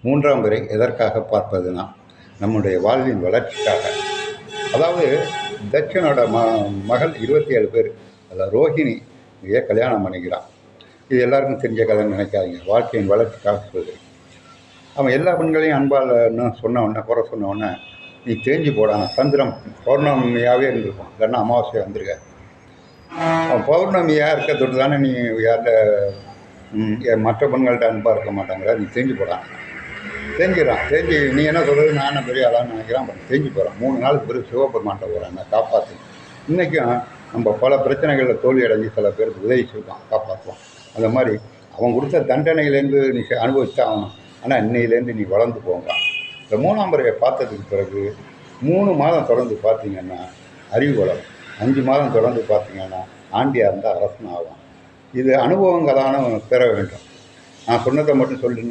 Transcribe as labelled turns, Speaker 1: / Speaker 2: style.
Speaker 1: மூன்றாம் பிறை எதற்காக பார்ப்பதுனா நம்முடைய வாழ்வின் வளர்ச்சிக்காக. அதாவது தட்சனோட மகள் 27 பேர், அதில் ரோஹிணி கல்யாணம் பண்ணிக்கிறான். இது எல்லாருக்கும் தெரிஞ்ச கதைன்னு நினைக்காதீங்க. வாழ்க்கையின் வளர்ச்சிக்காக சொல்லுது. அவன் எல்லா பெண்களையும் அன்பால் சொன்ன உடனே, குறை சொன்ன உடனே, நீ தேஞ்சு போடான சந்திரம் பௌர்ணமியாகவே இருந்திருக்கும், இல்லைன்னா அமாவாசை வந்திருக்க. அவன் பௌர்ணமியாக இருக்க தொட்டு தானே நீ யார்கிட்ட மற்ற பெண்கள்கிட்ட அன்பாக இருக்க மாட்டாங்கிற, நீ தேஞ்சு போடான். தேஞ்சிடறான். தேஞ்சி நீ என்ன சொல்கிறது, நான் என்ன பெரிய ஆளான்னு நினைக்கிறான். தேஞ்சு போகிறான். 3 நாளுக்கு பிறகு சிவபெருமான்ட்ட போகிறான், நான் காப்பாற்று. இன்றைக்கும் நம்ம பல பிரச்சனைகளில் தோல்வி அடைஞ்சு சில பேருக்கு உதவி செய்வான், காப்பாற்றுவான். அந்த மாதிரி அவன் கொடுத்த தண்டனையிலேருந்து நீ அனுபவிச்சா ஆகணும். ஆனால் இன்னையிலேருந்து நீ வளர்ந்து போங்களாம். இந்த 3ஆம் பிறையை பார்த்ததுக்கு பிறகு 3 மாதம் தொடர்ந்து பார்த்தீங்கன்னா அறிவு வளரும். 5 மாதம் தொடர்ந்து பார்த்தீங்கன்னா ஆண்டியாக இருந்தால் அரசன் ஆகும். இது அனுபவங்களான பெற வேண்டும். நான் சொன்னதை மட்டும் சொல்லி